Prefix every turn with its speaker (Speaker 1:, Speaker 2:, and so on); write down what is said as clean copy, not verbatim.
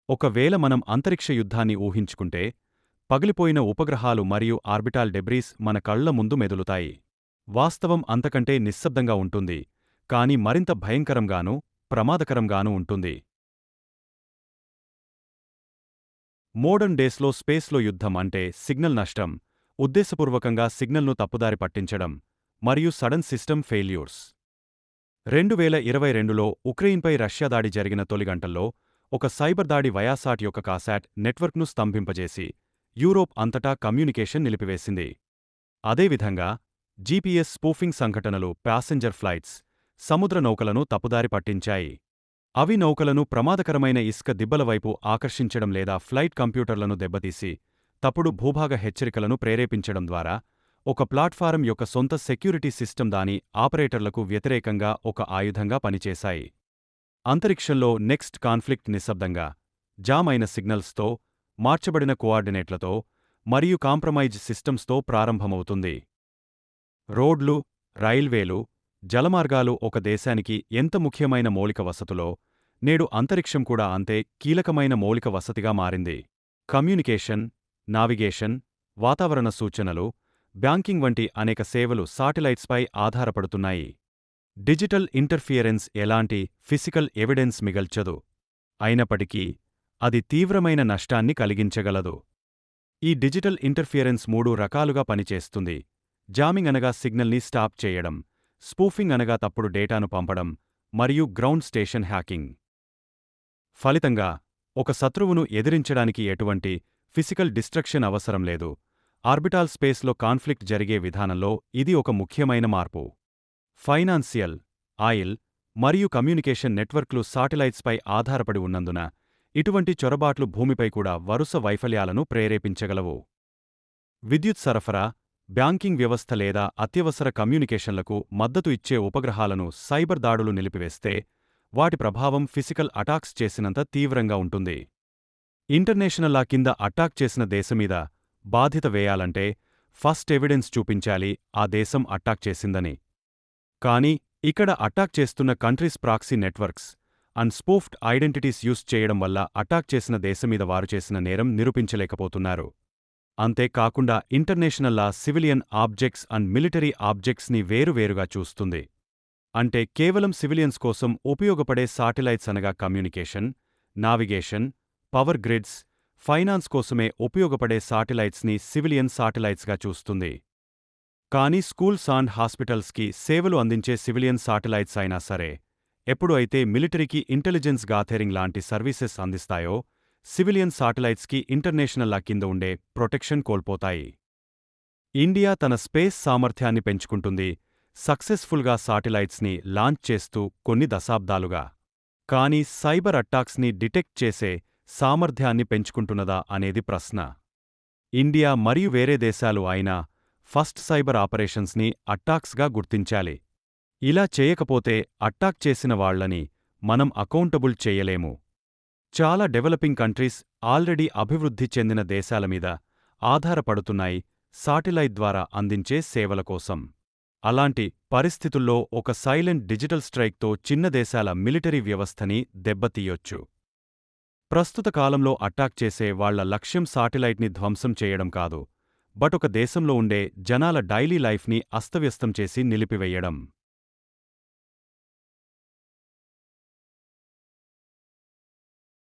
Speaker 1: ఒకవేళ మనం అంతరిక్ష యుద్ధాన్ని ఊహించుకుంటే, పగిలిపోయిన ఉపగ్రహాలు మరియు ఆర్బిటాల్ డెబ్రీస్ మన కళ్ల ముందు మెదులుతాయి. వాస్తవం అంతకంటే నిశ్శబ్దంగా ఉంటుంది, కాని మరింత భయంకరంగానూ, ప్రమాదకరంగానూ ఉంటుంది. మోడర్న్ డేస్లో స్పేస్లో యుద్ధం అంటే సిగ్నల్ నష్టం, ఉద్దేశపూర్వకంగా సిగ్నల్ను తప్పుదారి పట్టించడం, మరియు సడన్ సిస్టమ్ ఫెయిల్యూర్స్. 2022లో ఉక్రెయిన్పై రష్యా దాడి జరిగిన తొలి గంటల్లో ఒక సైబర్ దాడి వయాసాట్ యొక్క కాశాట్ నెట్వర్క్ను స్తంభింపజేసి యూరోప్ అంతటా కమ్యూనికేషన్ నిలిపివేసింది. అదేవిధంగా జీపీఎస్ స్పూఫింగ్ సంఘటనలు ప్యాసింజర్ ఫ్లైట్స్, సముద్ర నౌకలను తప్పుదారి పట్టించాయి. అవి నౌకలను ప్రమాదకరమైన ఇసుక దిబ్బల వైపు ఆకర్షించడం లేదా ఫ్లైట్ కంప్యూటర్లను దెబ్బతీసి తప్పుడు భూభాగ హెచ్చరికలను ప్రేరేపించడం ద్వారా ఒక ప్లాట్ఫారం యొక్క సొంత సెక్యూరిటీ సిస్టమ్ దాని ఆపరేటర్లకు వ్యతిరేకంగా ఒక ఆయుధంగా పనిచేశాయి. అంతరిక్షంలో నెక్స్ట్ కాన్ఫ్లిక్ట్ నిశ్శబ్దంగా, జామ్ అయిన సిగ్నల్స్తో, మార్చబడిన కోఆర్డినేట్లతో మరియు కాంప్రమైజ్ సిస్టమ్స్తో ప్రారంభమవుతుంది. రోడ్లు, రైల్వేలు, జలమార్గాలు ఒక దేశానికి ఎంత ముఖ్యమైన మౌలిక వసతులో, నేడు అంతరిక్షం కూడా అంతే కీలకమైన మౌలిక వసతిగా మారింది. కమ్యూనికేషన్, నావిగేషన్, వాతావరణ సూచనలు, బ్యాంకింగ్ వంటి అనేక సేవలు శాటిలైట్స్పై ఆధారపడుతున్నాయి. డిజిటల్ ఇంటర్ఫియరెన్స్ ఎలాంటి ఫిజికల్ ఎవిడెన్స్ మిగల్చదు. అయినప్పటికీ అది తీవ్రమైన నష్టాన్ని కలిగించగలదు. ఈ డిజిటల్ ఇంటర్ఫియరెన్స్ 3 రకాలుగా పనిచేస్తుంది. జామింగ్ అనగా సిగ్నల్ని స్టాప్ చేయడం, స్పూఫింగ్ అనగా తప్పుడు డేటాను పంపడం, మరియు గ్రౌండ్ స్టేషన్ హ్యాకింగ్. ఫలితంగా ఒక శత్రువును ఎదిరించడానికి ఎటువంటి ఫిజికల్ డిస్ట్రక్షన్ అవసరం లేదు. ఆర్బిటాల్ స్పేస్లో కాన్ఫ్లిక్ట్ జరిగే విధానంలో ఇది ఒక ముఖ్యమైన మార్పు. ఫైనాన్షియల్, ఆయిల్ మరియు కమ్యూనికేషన్ నెట్వర్క్లు శాటిలైట్స్పై ఆధారపడి ఉన్నందున ఇటువంటి చొరబాట్లు భూమిపై కూడా వరుస వైఫల్యాలను ప్రేరేపించగలవు. విద్యుత్ సరఫరా, బ్యాంకింగ్ వ్యవస్థ లేదా అత్యవసర కమ్యూనికేషన్లకు మద్దతు ఇచ్చే ఉపగ్రహాలను సైబర్ దాడులు నిలిపివేస్తే వాటి ప్రభావం ఫిజికల్ అటాక్స్ చేసినంత తీవ్రంగా ఉంటుంది. ఇంటర్నేషనల్ లా కింద అటాక్ చేసిన దేశమీద బాధ్యత వేయాలంటే ఫస్ట్ ఎవిడెన్స్ చూపించాలి ఆ దేశం అటాక్ చేసిందని. కానీ ఇక్కడ అటాక్ చేస్తున్న countries proxy networks and spoofed identities use చేయడం వల్ల అటాక్ చేసిన దేశమీద వారు చేసిన నేరం నిరూపించలేకపోతున్నారు. అంతేకాకుండా international law civilian objects and military ఆబ్జెక్ట్స్ని వేరువేరుగా చూస్తుంది. అంటే కేవలం సివిలియన్స్ కోసం ఉపయోగపడే శాటిలైట్స్ అనగా communication, navigation, power grids, finance కోసమే ఉపయోగపడే శాటిలైట్స్ని సివిలియన్ శాటిలైట్స్గా చూస్తుంది. కానీ స్కూల్స్ అండ్ హాస్పిటల్స్కి సేవలు అందించే సివిలియన్ శాటిలైట్స్ అయినా సరే, ఎప్పుడు అయితే మిలిటరీకి ఇంటెలిజెన్స్ గాథెరింగ్ లాంటి సర్వీసెస్ అందిస్తాయో, సివిలియన్ శాటిలైట్స్కి ఇంటర్నేషనల్ లా కింద ఉండే ప్రొటెక్షన్ కోల్పోతాయి. ఇండియా తన స్పేస్ సామర్థ్యాన్ని పెంచుకుంటుంది, సక్సెస్ఫుల్గా శాటిలైట్స్ని లాంచ్ చేస్తూ కొన్ని దశాబ్దాలుగా. కానీ సైబర్ అటాక్స్ని డిటెక్ట్ చేసే సామర్థ్యాన్ని పెంచుకుంటున్నదా అనేది ప్రశ్న. ఇండియా మరియు వేరే దేశాలు అయినా ఫస్ట్ సైబర్ ఆపరేషన్స్ని అటాక్స్గా గుర్తించాలి. ఇలా చేయకపోతే అటాక్ చేసిన వాళ్లని మనం అకౌంటబుల్ చేయలేము. చాలా డెవలపింగ్ కంట్రీస్ ఆల్రెడీ అభివృద్ధి చెందిన దేశాలమీద ఆధారపడుతున్నాయి శాటిలైట్ ద్వారా అందించే సేవల కోసం. అలాంటి పరిస్థితుల్లో ఒక సైలెంట్ డిజిటల్ స్ట్రైక్తో చిన్న దేశాల మిలిటరీ వ్యవస్థని దెబ్బతీయొచ్చు. ప్రస్తుత కాలంలో అటాక్ చేసే వాళ్ల లక్ష్యం శాటిలైట్ని ధ్వంసం చేయడం కాదు, బట్ ఒక దేశంలో ఉండే జనాల డైలీ లైఫ్ని అస్తవ్యస్తం చేసి నిలిపివేయడం.